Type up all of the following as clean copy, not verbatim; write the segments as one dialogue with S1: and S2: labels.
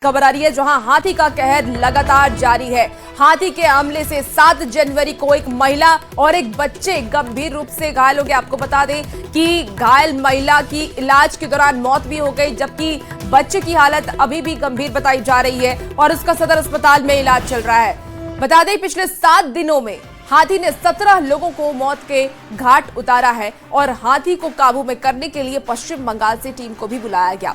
S1: खबर आ रही है जहां हाथी का कहर लगातार जारी है। हाथी के हमले से 7 जनवरी को एक महिला और एक बच्चे गंभीर रूप से घायल हो गए। आपको बता दें कि घायल महिला की इलाज के दौरान मौत भी हो गई, जबकि बच्चे की हालत अभी भी गंभीर बताई जा रही है और उसका सदर अस्पताल में इलाज चल रहा है। बता दें पिछले 7 दिनों में हाथी ने 17 लोगों को मौत के घाट उतारा है और हाथी को काबू में करने के लिए पश्चिम बंगाल से टीम को भी बुलाया गया।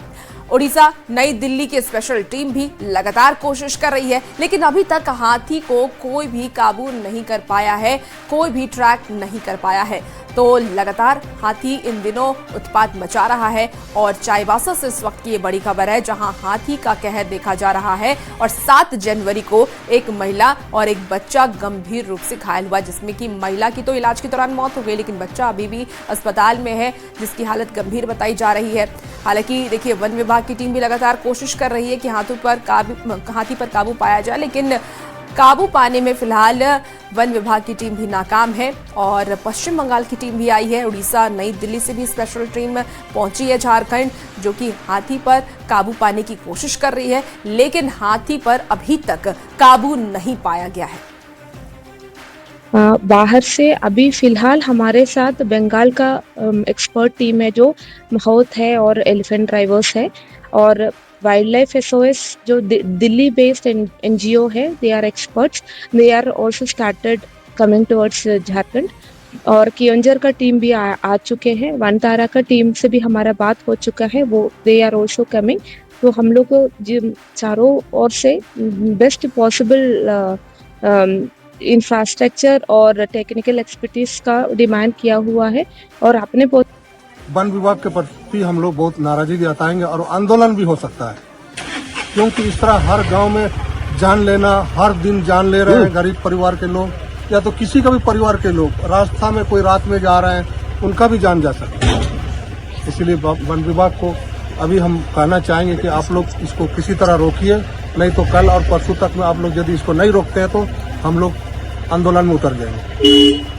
S1: ओडिशा, नई दिल्ली की स्पेशल टीम भी लगातार कोशिश कर रही है, लेकिन अभी तक हाथी को कोई भी काबू नहीं कर पाया है, कोई भी ट्रैक नहीं कर पाया है। तो लगातार हाथी इन दिनों उत्पात मचा रहा है और चाईबासा से इस वक्त की ये बड़ी खबर है जहां हाथी का कहर देखा जा रहा है और 7 जनवरी को एक महिला और एक बच्चा गंभीर रूप से घायल हुआ, जिसमें कि महिला की तो इलाज के दौरान मौत हो गई, लेकिन बच्चा अभी भी अस्पताल में है जिसकी हालत गंभीर बताई जा रही है। हालांकि देखिए, वन विभाग की टीम भी लगातार कोशिश कर रही है कि हाथी पर काबू पाया जाए, लेकिन काबू पाने में फिलहाल वन विभाग की टीम भी नाकाम है और पश्चिम बंगाल की टीम भी आई है। उड़ीसा, नई दिल्ली से भी स्पेशल टीम पहुंची है झारखंड, जो कि हाथी पर काबू पाने की कोशिश कर रही है, लेकिन हाथी पर अभी तक काबू नहीं पाया गया है।
S2: बाहर से अभी फिलहाल हमारे साथ बंगाल का एक्सपर्ट टीम है जो माहौत है और एलिफेंट ड्राइवर्स है, और वाइल्ड लाइफ एसओएस जो दिल्ली बेस्ड एनजीओ है, they are experts, they are also started coming towards Jharkhand. और कियोंझर का टीम भी आ चुके हैं, वनतारा का टीम से भी हमारा बात हो चुका है, वो दे आर आल्सो कमिंग। तो हम लोग को चारों ओर से बेस्ट पॉसिबल इंफ्रास्ट्रक्चर और टेक्निकल एक्सपर्टीज का डिमांड किया हुआ है और अपने
S3: वन विभाग के प्रति हम लोग बहुत नाराजगी जताएंगे और आंदोलन भी हो सकता है, क्योंकि इस तरह हर गांव में जान लेना, हर दिन जान ले रहे हैं गरीब परिवार के लोग या तो किसी का भी परिवार के लोग, रास्ता में कोई रात में जा रहे हैं उनका भी जान जा सकता है। इसलिए वन विभाग को अभी हम कहना चाहेंगे कि आप लोग इसको किसी तरह रोकिए, नहीं तो कल और परसों तक में आप लोग यदि इसको नहीं रोकते हैं तो हम लोग आंदोलन में उतर जाएंगे।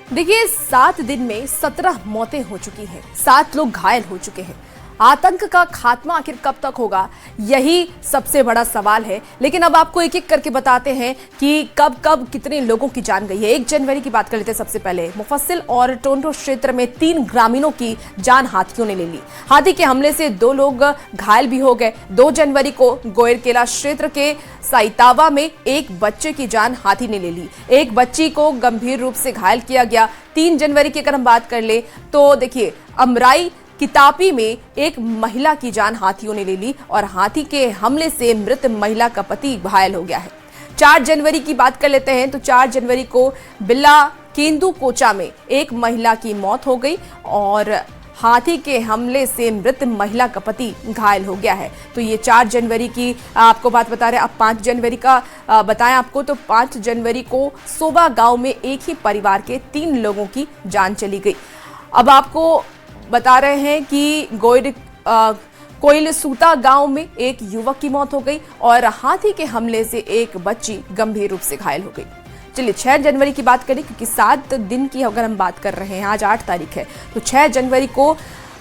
S1: देखिए, 7 दिन में 17 मौतें हो चुकी हैं, 7 लोग घायल हो चुके हैं। आतंक का खात्मा आखिर कब तक होगा, यही सबसे बड़ा सवाल है। लेकिन अब आपको एक एक करके बताते हैं कि कब कब कितने लोगों की जान गई है। 1 जनवरी की बात कर लेते हैं। सबसे पहले मुफस्सिल और टोंडो क्षेत्र में 3 ग्रामीणों की जान हाथियों ने ले ली। हाथी के हमले से 2 लोग घायल भी हो गए। 2 जनवरी को गोयरकेला क्षेत्र के साइतावा में एक बच्चे की जान हाथी ने ले ली, एक बच्ची को गंभीर रूप से घायल किया गया। 3 जनवरी की अगर हम बात कर ले तो देखिए, अमराई कितापी में एक महिला की जान हाथियों ने ले ली और हाथी के हमले से मृत महिला का पति घायल हो गया है। 4 जनवरी की बात कर लेते हैं तो 4 जनवरी को बिल्ला केंदू कोचा में एक महिला की मौत हो गई और हाथी के हमले से मृत महिला का पति घायल हो गया है। तो ये 4 जनवरी की आपको बात बता रहे हैं। अब 5 जनवरी का बताएं आपको, तो 5 जनवरी को सोबा गांव में एक ही परिवार के 3 लोगों की जान चली गई। अब आपको बता रहे हैं कि कोइलसूता गांव में एक युवक की मौत हो गई और हाथी के हमले से एक बच्ची गंभीर रूप से घायल हो गई। चलिए 6 जनवरी की बात करें, क्योंकि 7 दिन की अगर हम बात कर रहे हैं, आज 8 तारीख है, तो 6 जनवरी को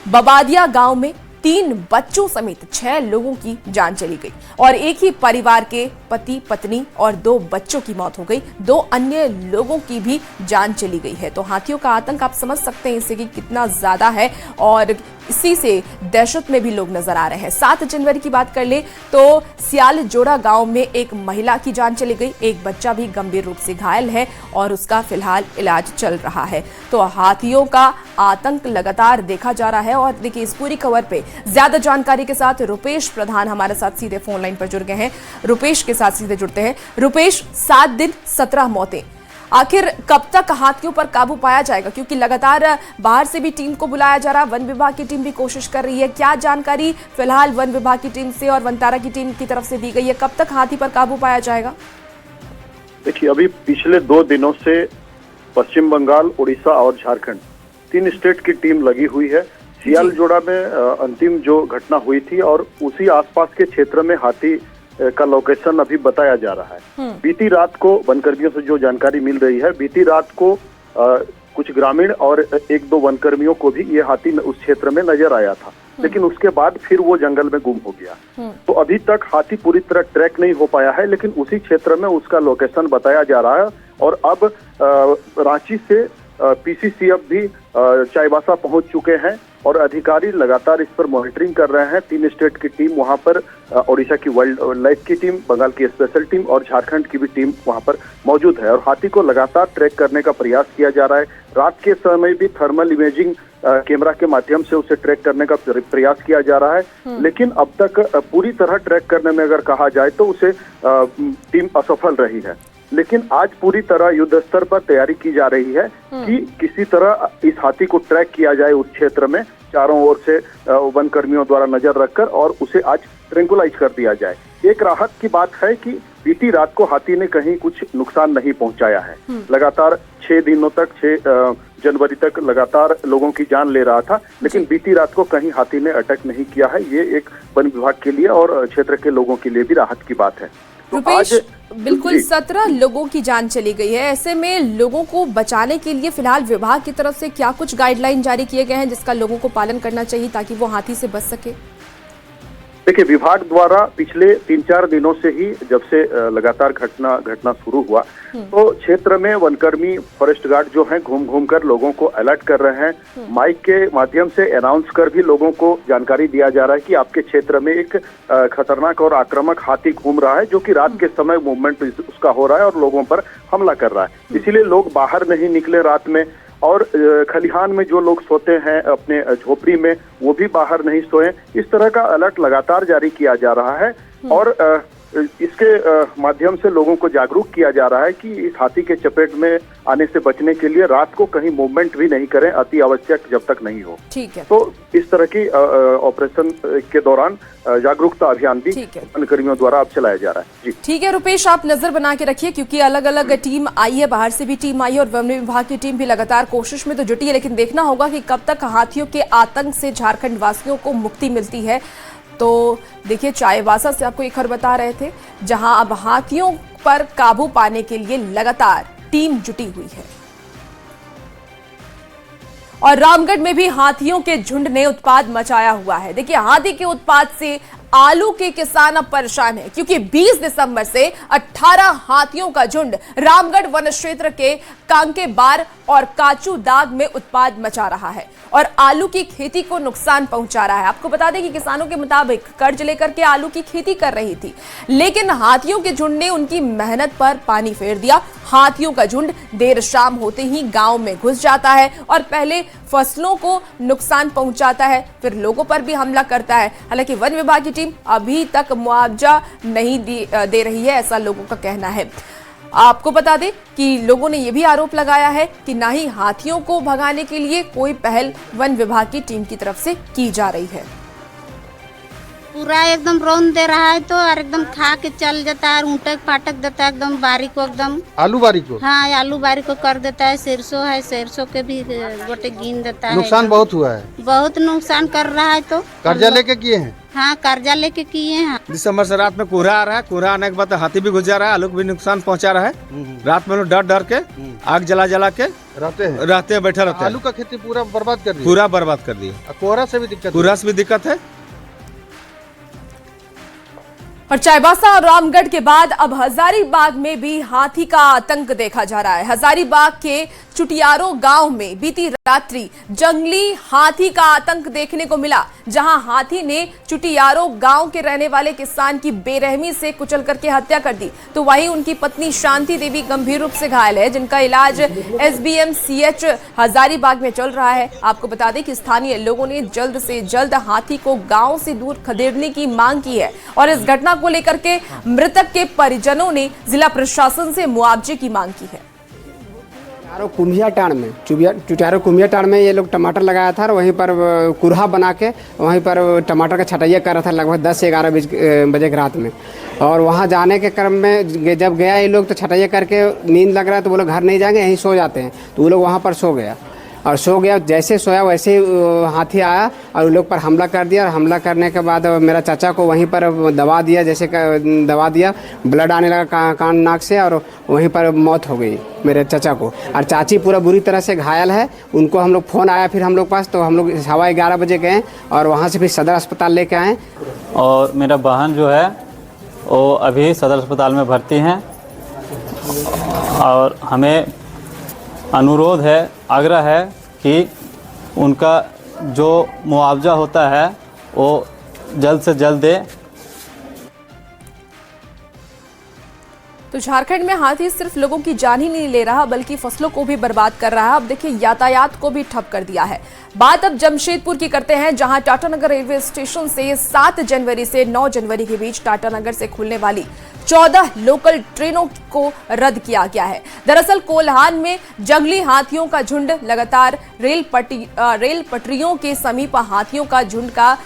S1: बबादिया गांव में 3 बच्चों समेत 6 लोगों की जान चली गई और एक ही परिवार के पति पत्नी और 2 बच्चों की मौत हो गई। 2 अन्य लोगों की भी जान चली गई है। तो हाथियों का आतंक आप समझ सकते हैं इससे कि कितना ज्यादा है और इसी से दहशत में भी लोग नजर आ रहे हैं। 7 जनवरी की बात कर ले तो सियाल जोड़ा गांव में एक महिला की जान चली गई, एक बच्चा भी गंभीर रूप से घायल है और उसका फिलहाल इलाज चल रहा है। तो हाथियों का आतंक लगातार देखा जा रहा है और देखिए, इस पूरी खबर पे ज्यादा जानकारी के साथ रुपेश प्रधान हमारे साथ सीधे फोन लाइन पर जुड़ गए हैं। रुपेश के साथ सीधे जुड़ते हैं। रुपेश, 7 दिन 17 मौतें, आखिर कब तक हाथियों पर काबू पाया जाएगा? क्योंकि लगातार बाहर से भी टीम को बुलाया जा रहा है, वन विभाग की टीम भी कोशिश कर रही है। क्या जानकारी फिलहाल वन विभाग की टीम से और वनतारा की टीम की तरफ से दी गई है? कब तक हाथी पर काबू पाया जाएगा?
S4: देखिए, अभी पिछले 2 दिनों से पश्चिम बंगाल, उड़ीसा और झारखंड 3 स्टेट की टीम लगी हुई है। सियाल जोड़ा में अंतिम जो घटना हुई थी और उसी आसपास के क्षेत्र में हाथी का लोकेशन अभी बताया जा रहा है। बीती रात को वनकर्मियों से जो जानकारी मिल रही है, बीती रात को कुछ ग्रामीण और एक दो वनकर्मियों को भी ये हाथी उस क्षेत्र में नजर आया था, लेकिन उसके बाद फिर वो जंगल में गुम हो गया। तो अभी तक हाथी पूरी तरह ट्रैक नहीं हो पाया है, लेकिन उसी क्षेत्र में उसका लोकेशन बताया जा रहा है। और अब रांची से पीसीसीएफ भी चाईबासा पहुंच चुके हैं और अधिकारी लगातार इस पर मॉनिटरिंग कर रहे हैं। 3 स्टेट की टीम वहां पर, ओडिशा की वाइल्ड लाइफ की टीम, बंगाल की स्पेशल टीम और झारखंड की भी टीम वहां पर मौजूद है और हाथी को लगातार ट्रैक करने का प्रयास किया जा रहा है। रात के समय भी थर्मल इमेजिंग कैमरा के माध्यम से उसे ट्रैक करने का प्रयास किया जा रहा है, लेकिन अब तक पूरी तरह ट्रैक करने में अगर कहा जाए तो उसे टीम असफल रही है। लेकिन आज पूरी तरह युद्ध स्तर पर तैयारी की जा रही है कि किसी तरह इस हाथी को ट्रैक किया जाए उस क्षेत्र में, चारों ओर से वन कर्मियों द्वारा नजर रखकर, और उसे आज ट्रैंकुलाइज कर दिया जाए। एक राहत की बात है कि बीती रात को हाथी ने कहीं कुछ नुकसान नहीं पहुंचाया है। लगातार 6 दिनों तक, 6 जनवरी तक लगातार लोगों की जान ले रहा था, लेकिन बीती रात को कहीं हाथी ने अटैक नहीं किया है। ये एक वन विभाग के लिए और क्षेत्र के लोगों के लिए भी राहत की बात है।
S1: रुपेश, बिल्कुल 17 लोगों की जान चली गई है। ऐसे में लोगों को बचाने के लिए फिलहाल विभाग की तरफ से क्या कुछ गाइडलाइन जारी किए गए हैं जिसका लोगों को पालन करना चाहिए ताकि वो हाथी से बच सके?
S4: देखिए, विभाग द्वारा पिछले 3-4 दिनों से ही, जब से लगातार घटना शुरू हुआ, तो क्षेत्र में वनकर्मी, फॉरेस्ट गार्ड जो हैं घूम घूम कर लोगों को अलर्ट कर रहे हैं। माइक के माध्यम से अनाउंस कर भी लोगों को जानकारी दिया जा रहा है कि आपके क्षेत्र में एक खतरनाक और आक्रामक हाथी घूम रहा है, जो कि रात के समय मूवमेंट उसका हो रहा है और लोगों पर हमला कर रहा है। इसीलिए लोग बाहर नहीं निकले रात में, और खलिहान में जो लोग सोते हैं अपने झोपड़ी में, वो भी बाहर नहीं सोए। इस तरह का अलर्ट लगातार जारी किया जा रहा है और इसके माध्यम से लोगों को जागरूक किया जा रहा है कि इस हाथी के चपेट में आने से बचने के लिए रात को कहीं मूवमेंट भी नहीं करें, अति आवश्यक जब तक नहीं हो।
S1: ठीक है।
S4: तो इस तरह की ऑपरेशन के दौरान जागरूकता अभियान भी वनकर्मियों द्वारा अब चलाया जा रहा है। जी
S1: ठीक है रुपेश, आप नजर बना के रखिए क्योंकि अलग अलग टीम आई है, बाहर से भी टीम आई है और वन विभाग की टीम भी लगातार कोशिश में तो जुटी है, लेकिन देखना होगा कि कब तक हाथियों के आतंक से झारखंड वासियों को मुक्ति मिलती है। तो देखिए, चाईबासा से आपको एक खबर बता रहे थे जहां अब हाथियों पर काबू पाने के लिए लगातार टीम जुटी हुई है। और रामगढ़ में भी हाथियों के झुंड ने उत्पात मचाया हुआ है। देखिए, हाथी के उत्पात से आलू के किसान अब परेशान है क्योंकि 20 दिसंबर से 18 हाथियों का झुंड रामगढ़ वन क्षेत्र के कांकेबार और काचू दाग में उत्पात मचा रहा है और आलू की खेती को नुकसान पहुंचा रहा है। आपको बता दें कि किसानों के मुताबिक कर्ज लेकर के आलू की खेती कर रही थी, लेकिन हाथियों के झुंड ने उनकी मेहनत पर पानी फेर दिया। हाथियों का झुंड देर शाम होते ही गांव में घुस जाता है और पहले फसलों को नुकसान पहुंचाता है, फिर लोगों पर भी हमला करता है। हालांकि वन विभाग की टीम अभी तक मुआवजा नहीं दे रही है, ऐसा लोगों का कहना है। आपको बता दें कि लोगों ने यह भी आरोप लगाया है कि ना ही हाथियों को भगाने के लिए कोई पहल वन विभाग की टीम की तरफ से की जा रही है।
S5: पूरा एकदम रौन दे रहा है तो और एकदम खा के चल जाता है, ऊँटक फाटक देता है एकदम बारी को, एकदम
S6: आलू बारी को।
S5: हाँ, आलू बारी को कर देता है। सरसों है, सरसों के भी गोटे गिन देता है।
S6: नुकसान बहुत हुआ है,
S5: बहुत नुकसान कर रहा है। तो
S6: कर्जा लेके किए हैं?
S5: हाँ, कर्जा लेके किए हैं।
S7: दिसंबर से रात में कोहरा आ रहा है, कोहरा आने के बाद हाथी भी घुस जा रहा है, आलू को भी नुकसान पहुंचा रहा है। रात में लोग डर डर के आग जला के रहते हैं, बैठे रहते हैं।
S6: आलू का खेती पूरा बर्बाद कर दिया,
S7: पूरा बर्बाद कर दिया।
S6: कोहरा से भी दिक्कत,
S7: कोहरा से भी दिक्कत है।
S1: और चाईबासा और रामगढ़ के बाद अब हजारीबाग में भी हाथी का आतंक देखा जा रहा है। हजारीबाग के चुटियारो गांव में बीती रात्रि जंगली हाथी का आतंक देखने को मिला, जहां हाथी ने चुटियारो गांव के रहने वाले किसान की बेरहमी से कुचल करके हत्या कर दी। तो वहीं उनकी पत्नी शांति देवी गंभीर रूप से घायल है, जिनका इलाज SBMCH हजारीबाग में चल रहा है। आपको बता दें कि स्थानीय लोगों ने जल्द से जल्द हाथी को गांव से दूर खदेड़ने की मांग की है और इस घटना को लेकर के मृतक के परिजनों ने जिला प्रशासन से मुआवजे की मांग की है।
S8: चुटियारो कुम्हिया में ये लोग टमाटर लगाया था और वहीं पर कुरहा बना के वहीं पर टमाटर का छटैया कर रहा था लगभग 10 से 11 बजे की रात में। और वहाँ जाने के क्रम में जब गया ये लोग तो छटैया करके नींद लग रहा है तो वो लोग घर नहीं जाएंगे, यहीं सो जाते हैं, तो वो लोग वहाँ पर सो गया। और सो गया। जैसे सोया वैसे ही हाथी आया और उन लोग पर हमला कर दिया। और हमला करने के बाद मेरा चाचा को वहीं पर दबा दिया, दबा दिया, ब्लड आने लगा कान नाक से और वहीं पर मौत हो गई मेरे चाचा को। और चाची पूरा बुरी तरह से घायल है। उनको हम लोग फ़ोन आया फिर हम लोग पास, तो हम लोग 11:15 बजे गए और वहाँ से फिर सदर अस्पताल लेके आए।
S9: और मेरा बहन जो है वो अभी सदर अस्पताल में भर्ती हैं और हमें अनुरोध है, आग्रह है कि उनका जो मुआवजा होता है वो जल्द से जल्द दे।
S1: तो झारखंड में हाथी सिर्फ लोगों की जान ही नहीं ले रहा बल्कि फसलों को भी बर्बाद कर रहा है। अब देखिए यातायात को भी ठप कर दिया है। बात अब जमशेदपुर की करते हैं, जहां टाटानगर रेलवे स्टेशन से 7 जनवरी से 9 जनवरी के बीच टाटानगर से खुलने वाली 14 लोकल ट्रेनों को रद्द किया गया है। दरअसल कोल्हान में जंगली हाथियों का झुंड लगातार रेल पटरियों के समीप हाथियों का झुंड का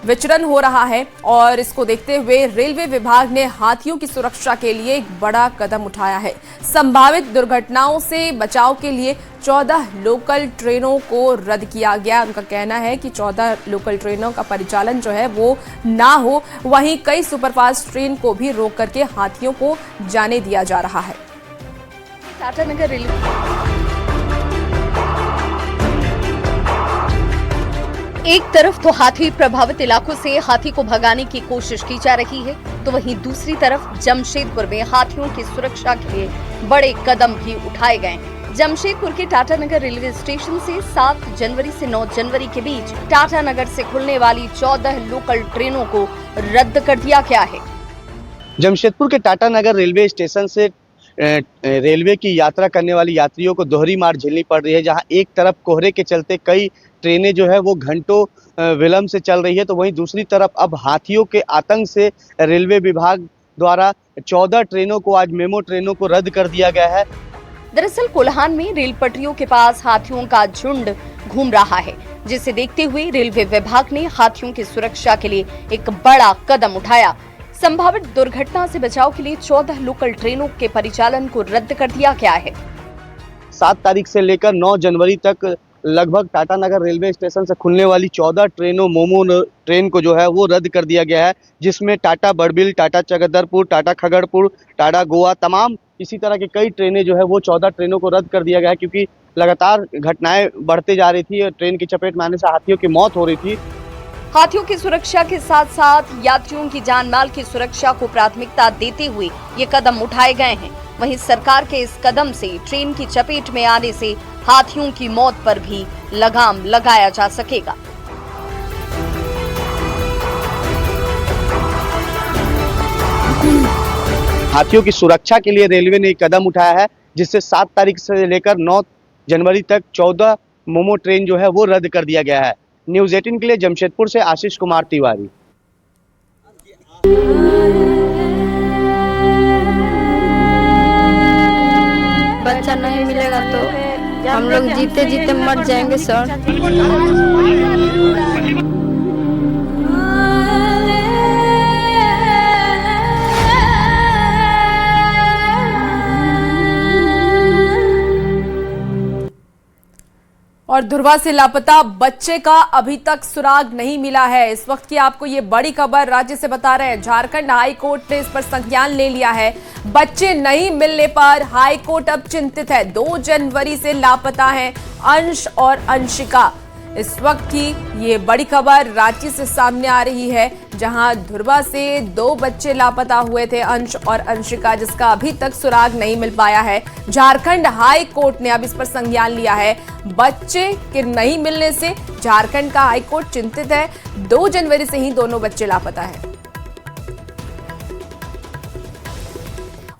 S1: विचरण हो रहा है और इसको देखते हुए रेलवे विभाग ने हाथियों की सुरक्षा के लिए एक बड़ा कदम उठाया है। संभावित दुर्घटनाओं से बचाव के लिए 14 लोकल ट्रेनों को रद्द किया गया। उनका कहना है कि 14 लोकल ट्रेनों का परिचालन जो है वो ना हो। वहीं कई सुपरफास्ट ट्रेन को भी रोक करके हाथियों को जाने दिया जा रहा है। टाटानगर रेलवे
S10: एक तरफ तो हाथी प्रभावित इलाकों से हाथी को भगाने की कोशिश की जा रही है, तो वहीं दूसरी तरफ जमशेदपुर में हाथियों की सुरक्षा के लिए बड़े कदम भी उठाए गए हैं। जमशेदपुर के टाटानगर रेलवे स्टेशन से 7 जनवरी से 9 जनवरी के बीच टाटानगर से खुलने वाली 14 लोकल ट्रेनों को रद्द कर दिया गया है।
S11: जमशेदपुर के टाटानगर रेलवे स्टेशन से रेलवे की यात्रा करने वाली यात्रियों को दोहरी मार झेलनी पड़ रही है, जहां एक तरफ कोहरे के चलते कई ट्रेनें जो है वो घंटों विलंब से चल रही है, तो वहीं दूसरी तरफ अब हाथियों के आतंक से रेलवे विभाग द्वारा 14 ट्रेनों को, आज मेमो ट्रेनों को रद्द कर दिया गया है।
S10: दरअसल कोल्हान में रेल पटरियों के पास हाथियों का झुंड घूम रहा है, जिसे देखते हुए रेलवे विभाग ने हाथियों की सुरक्षा के लिए एक बड़ा कदम उठाया। संभावित दुर्घटना से बचाव के लिए 14 लोकल ट्रेनों के परिचालन को रद्द कर दिया गया है।
S11: 7 तारीख से लेकर 9 जनवरी तक लगभग टाटानगर रेलवे स्टेशन से खुलने वाली 14 ट्रेनों मोमो ट्रेन को जो है वो रद्द कर दिया गया है, जिसमें टाटा बड़बिल, टाटा चकदरपुर, टाटा खगड़पुर, टाटा गोवा, तमाम इसी तरह की कई ट्रेनें जो है वो 14 ट्रेनों को रद्द कर दिया गया है, क्योंकि लगातार घटनाएं बढ़ते जा रही थी। ट्रेन की चपेट में आने से हाथियों की मौत हो रही थी।
S10: हाथियों की सुरक्षा के साथ साथ यात्रियों की जान माल की सुरक्षा को प्राथमिकता देते हुए ये कदम उठाए गए हैं। वहीं सरकार के इस कदम से ट्रेन की चपेट में आने से हाथियों की मौत पर भी लगाम लगाया जा सकेगा।
S11: हाथियों की सुरक्षा के लिए रेलवे ने एक कदम उठाया है, जिससे 7 तारीख से लेकर 9 जनवरी तक 14 मोमो ट्रेन जो है वो रद्द कर दिया गया है। न्यूज़ 18 के लिए जमशेदपुर से आशीष कुमार तिवारी।
S5: बच्चा नहीं मिलेगा तो हम लोग जीते जीते मर जाएंगे सर।
S1: और धुरवा से लापता बच्चे का अभी तक सुराग नहीं मिला है। इस वक्त की आपको ये बड़ी खबर राज्य से बता रहे हैं। झारखंड हाई कोर्ट ने इस पर संज्ञान ले लिया है। बच्चे नहीं मिलने पर हाई कोर्ट अब चिंतित है। 2 जनवरी से लापता हैं अंश और अंशिका। इस वक्त की ये बड़ी खबर रांची से सामने आ रही है, जहां धुरवा से 2 बच्चे लापता हुए थे, अंश और अंशिका, जिसका अभी तक सुराग नहीं मिल पाया है। झारखंड हाई कोर्ट ने अब इस पर संज्ञान लिया है। बच्चे के नहीं मिलने से झारखंड का हाई कोर्ट चिंतित है। 2 जनवरी से ही दोनों बच्चे लापता हैं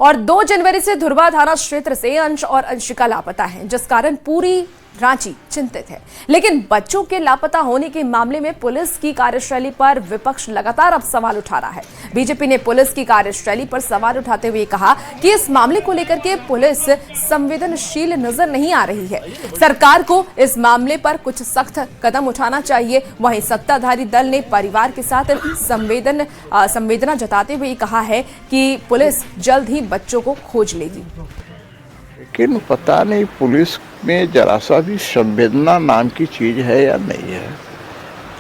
S1: और 2 जनवरी से धुरवा थाना क्षेत्र से अंश और अंशिका लापता हैं, जिस कारण पूरी रांची चिंतित है। लेकिन बच्चों के लापता होने के मामले में पुलिस की कार्यशैली पर विपक्ष लगातार अब सवाल उठा रहा है। बीजेपी ने पुलिस की कार्यशैली पर सवाल उठाते हुए कहा कि इस मामले को लेकर के पुलिस संवेदनशील नजर नहीं आ रही है। सरकार को इस मामले पर कुछ सख्त कदम उठाना चाहिए। वहीं सत्ताधारी दल ने परिवार के साथ संवेदना जताते हुए कहा है कि पुलिस जल्द ही बच्चों को खोज लेगी।
S12: लेकिन पता नहीं पुलिस में जरा सा भी संवेदना नाम की चीज़ है या नहीं है।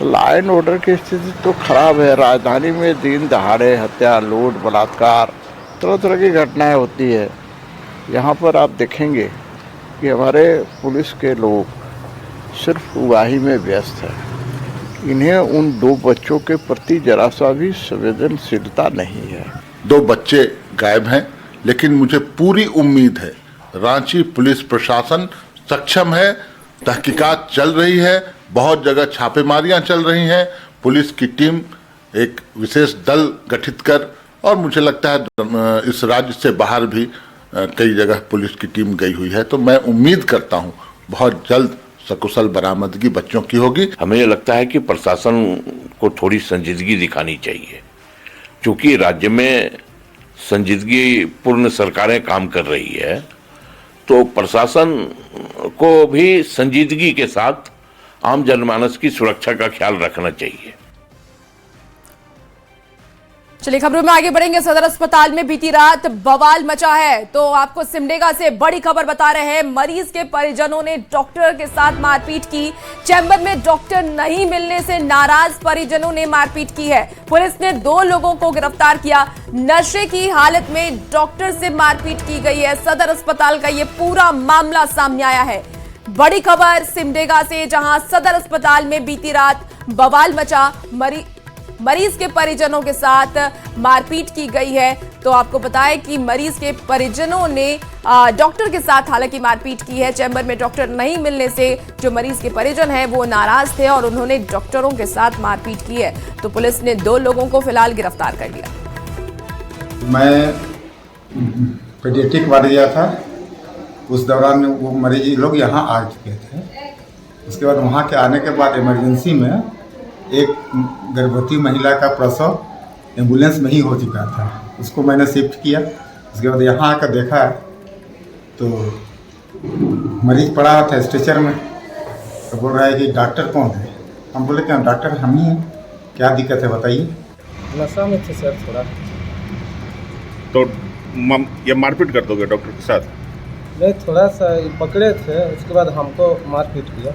S12: लॉ एंड ऑर्डर की स्थिति तो खराब है। राजधानी में दिन दहाड़े हत्या, लूट, बलात्कार, तरह तरह की घटनाएं होती है। यहाँ पर आप देखेंगे कि हमारे पुलिस के लोग सिर्फ उगाही में व्यस्त है। इन्हें उन 2 बच्चों के प्रति जरा सा भी संवेदनशीलता नहीं है।
S13: 2 बच्चे गायब हैं, लेकिन मुझे पूरी उम्मीद है रांची पुलिस प्रशासन सक्षम है। तहकीकात चल रही है, बहुत जगह छापेमारियां चल रही हैं। पुलिस की टीम एक विशेष दल गठित कर, और मुझे लगता है इस राज्य से बाहर भी कई जगह पुलिस की टीम गई हुई है। तो मैं उम्मीद करता हूं बहुत जल्द सकुशल बरामदगी बच्चों की होगी।
S14: हमें ये लगता है कि प्रशासन को थोड़ी संजीदगी दिखानी चाहिए, क्योंकि राज्य में संजीदगी पूर्ण सरकारें काम कर रही है, तो प्रशासन को भी संजीदगी के साथ आम जनमानस की सुरक्षा का ख्याल रखना चाहिए।
S1: चलिए खबरों में आगे बढ़ेंगे। सदर अस्पताल में बीती रात बवाल मचा है, तो आपको सिमडेगा से बड़ी खबर बता रहे हैं। मरीज के परिजनों ने डॉक्टर के साथ मारपीट की। चैम्बर में डॉक्टर नहीं मिलने से नाराज परिजनों ने मारपीट की है। पुलिस ने 2 लोगों को गिरफ्तार किया। नशे की हालत में डॉक्टर से मारपीट की गई है। सदर अस्पताल का ये पूरा मामला सामने आया है। बड़ी खबर सिमडेगा से, जहां सदर अस्पताल में बीती रात बवाल मचा। मरीज के परिजनों के साथ मारपीट की गई है। तो आपको बताएं कि मरीज के परिजनों ने डॉक्टर के साथ हालांकि मारपीट की है। चैम्बर में डॉक्टर नहीं मिलने से जो मरीज के परिजन हैं वो नाराज थे और उन्होंने डॉक्टरों के साथ मारपीट की है। तो पुलिस ने 2 लोगों को फिलहाल गिरफ्तार कर लिया।
S15: मैं पीडियाट्रिक वार्ड गया था, उस दौरान वो मरीज लोग यहाँ आ चुके थे। उसके बाद वहाँ के आने के बाद इमरजेंसी में एक गर्भवती महिला का प्रसव एम्बुलेंस में ही हो चुका था। उसको मैंने शिफ्ट किया। उसके बाद यहाँ आकर देखा तो मरीज पड़ा था स्ट्रेचर में। तो बोल रहा है कि डॉक्टर कौन है। हम बोले कि डॉक्टर हम ही हैं, क्या दिक्कत है बताइए।
S16: नशा में थे सर थोड़ा।
S14: तो ये मारपीट कर दोगे डॉक्टर के साथ?
S16: नहीं, थोड़ा सा पकड़े थे, उसके बाद हमको मारपीट किया।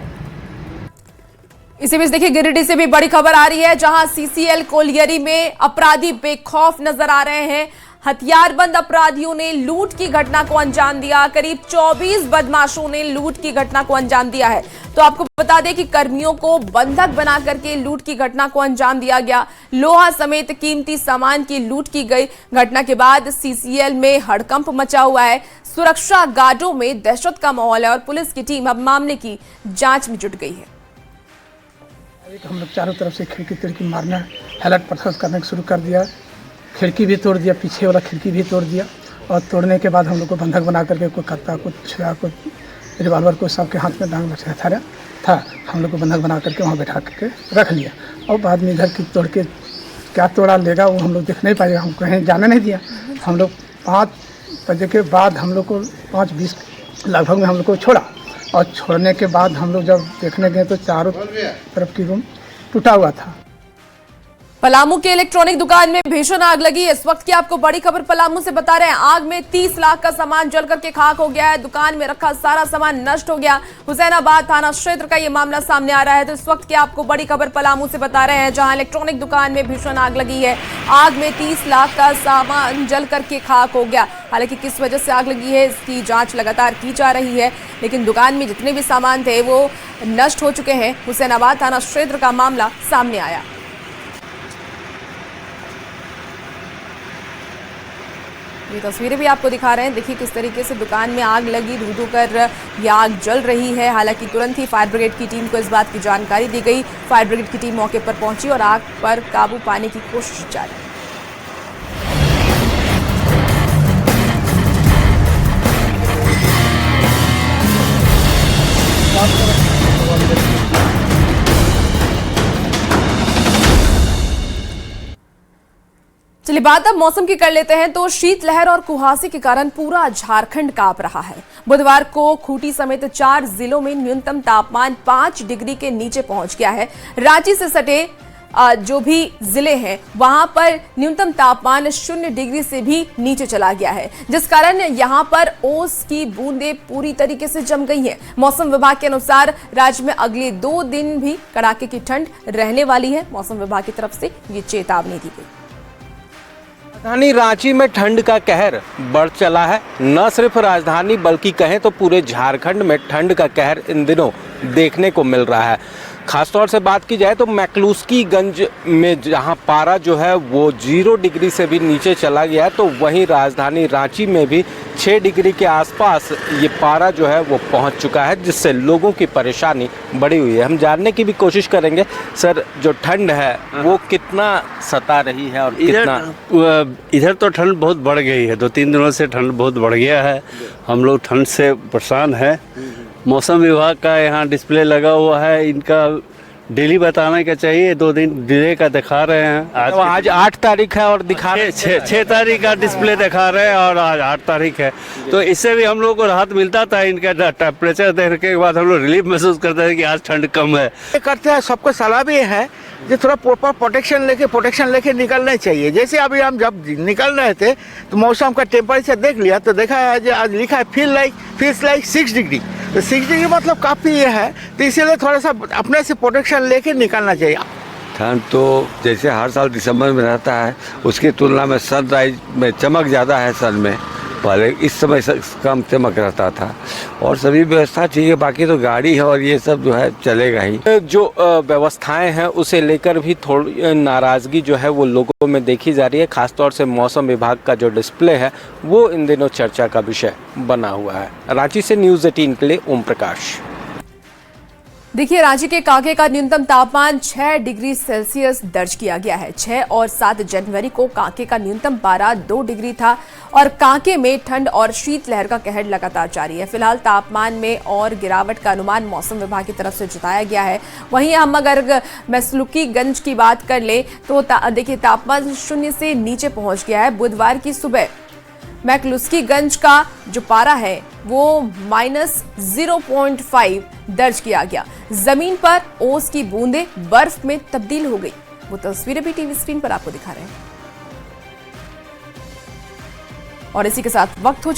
S1: इसी बीच देखिए गिरिडीह से भी बड़ी खबर आ रही है, जहां सीसीएल कोलियरी में अपराधी बेखौफ नजर आ रहे हैं। हथियारबंद अपराधियों ने लूट की घटना को अंजाम दिया। करीब 24 बदमाशों ने लूट की घटना को अंजाम दिया है। तो आपको बता दें कि कर्मियों को बंधक बना करके लूट की घटना को अंजाम दिया गया। लोहा समेत कीमती सामान की लूट की गई। घटना के बाद सीसीएल में हड़कंप मचा हुआ है। सुरक्षा गार्डों में दहशत का माहौल है और पुलिस की टीम अब मामले की जांच में जुट गई है।
S17: हम लोग चारों तरफ से खिड़की तिड़की मारना, हैलट पत्थर करना शुरू कर दिया। खिड़की भी तोड़ दिया, पीछे वाला खिड़की भी तोड़ दिया। और तोड़ने के बाद हम लोग को बंधक बना करके कोई कत्ता, कुछ छुरा, कुछ रिवाल्वर, को सबके हाथ में डांग हथियार था। हम लोग को बंधक बना करके वहाँ बैठा करके रख लिया। और बाद में इधर की तोड़ के क्या तोड़ा लेगा वो हम लोग देख नहीं पाएगा। हम कहीं जाने नहीं दिया। हम लोग 5 बजे के बाद हम लोग को 5:20 लगभग में हम लोग को छोड़ा। और छोड़ने के बाद हम लोग जब देखने गए तो चारों तरफ की रूम टूटा हुआ था।
S1: पलामू के इलेक्ट्रॉनिक दुकान में भीषण आग लगी। इस वक्त की आपको बड़ी खबर पलामू से बता रहे हैं। आग में 30 लाख का सामान जल करके खाक हो गया है। दुकान में रखा सारा सामान नष्ट हो गया। हुसैनाबाद थाना क्षेत्र का ये मामला सामने आ रहा है। तो इस वक्त की आपको बड़ी खबर पलामू से बता रहे हैं, जहां इलेक्ट्रॉनिक दुकान में भीषण आग लगी है। आग में 30 लाख का सामान जल करके खाक हो गया। हालांकि किस वजह से आग लगी है इसकी जांच लगातार की जा रही है, लेकिन दुकान में जितने भी सामान थे वो नष्ट हो चुके हैं। हुसैनाबाद थाना क्षेत्र का मामला सामने आया। ये तस्वीरें भी आपको दिखा रहे हैं। देखिए किस तरीके से दुकान में आग लगी, धू-धू कर ये आग जल रही है। हालांकि तुरंत ही फायर ब्रिगेड की टीम को इस बात की जानकारी दी गई। फायर ब्रिगेड की टीम मौके पर पहुंची और आग पर काबू पाने की कोशिश जारी है। चलिए बात अब मौसम की कर लेते हैं। तो शीतलहर और कुहासे के कारण पूरा झारखंड कांप रहा है। बुधवार को खूंटी समेत 4 जिलों में न्यूनतम तापमान 5 डिग्री के नीचे पहुंच गया है। रांची से सटे जो भी जिले हैं वहां पर न्यूनतम तापमान 0 डिग्री से भी नीचे चला गया है, जिस कारण यहां पर ओस की बूंदें पूरी तरीके से जम गई हैं। मौसम विभाग के अनुसार राज्य में अगले 2 दिन भी कड़ाके की ठंड रहने वाली है। मौसम विभाग की तरफ से ये चेतावनी दी गई।
S18: राजधानी रांची में ठंड का कहर बढ़ चला है। न सिर्फ राजधानी बल्कि कहें तो पूरे झारखंड में ठंड का कहर इन दिनों देखने को मिल रहा है। खासतौर से बात की जाए तो मैक्लुस्कीगंज में जहां पारा जो है वो 0 डिग्री से भी नीचे चला गया है, तो वहीं राजधानी रांची में भी 6 डिग्री के आसपास ये पारा जो है वो पहुंच चुका है, जिससे लोगों की परेशानी बढ़ी हुई है। हम जानने की भी कोशिश करेंगे सर, जो ठंड है वो कितना सता रही है और कितना
S19: इधर तो ठंड बहुत बढ़ गई है। 2-3 दिनों से ठंड बहुत बढ़ गया है। हम लोग ठंड से परेशान है। मौसम विभाग का यहाँ डिस्प्ले लगा हुआ है, इनका डेली बताने का चाहिए। 2 दिन डिले का दिखा रहे हैं।
S18: आज 8 तारीख है और दिखा रहे
S19: 6 तारीख का डिस्प्ले दिखा रहे हैं और आज 8 तारीख है, तो इससे भी हम लोग को राहत मिलता था। इनका टेम्परेचर देखने के बाद हम लोग रिलीफ महसूस करते हैं कि आज ठंड कम है।
S20: करते हैं, सबको सलाह भी है कि थोड़ा प्रॉपर प्रोटेक्शन लेके निकलना चाहिए। जैसे अभी हम जब निकल रहे थे तो मौसम का टेम्परेचर देख लिया तो देखा है आज लिखा है फील्स लाइक 6 डिग्री, तो 6 डिग्री मतलब काफ़ी ये है, तो इसीलिए थोड़ा सा अपने से प्रोटेक्शन लेके निकलना चाहिए।
S21: ठंड तो जैसे हर साल दिसंबर में रहता है, उसकी तुलना में सनराइज में चमक ज़्यादा है सन में। पहले इस समय कम चमक रहता था और सभी व्यवस्था ठीक है। बाकी तो गाड़ी है और ये सब जो है चलेगा ही।
S18: जो व्यवस्थाएं हैं उसे लेकर भी थोड़ी नाराज़गी जो है वो लोगों में देखी जा रही है। खासतौर से मौसम विभाग का जो डिस्प्ले है वो इन दिनों चर्चा का विषय बना हुआ है। रांची से न्यूज़ 18 के लिए ओम प्रकाश।
S1: देखिए, रांची के कांके का न्यूनतम तापमान 6 डिग्री सेल्सियस दर्ज किया गया है। 6 और 7 जनवरी को कांके का न्यूनतम पारा 2 डिग्री था और कांके में ठंड और शीतलहर का कहर लगातार जारी है। फिलहाल तापमान में और गिरावट का अनुमान मौसम विभाग की तरफ से जताया गया है। वहीं हम अगर मैक्लुस्कीगंज की बात कर ले तो देखिए तापमान 0 से नीचे पहुंच गया है। बुधवार की सुबह मैक्लुस्कीगंज का जो पारा है वो -0.5 दर्ज किया गया। जमीन पर ओस की बूंदें बर्फ में तब्दील हो गई। वो तस्वीरें भी टीवी स्क्रीन पर आपको दिखा रहे हैं। और इसी के साथ वक्त हो चला।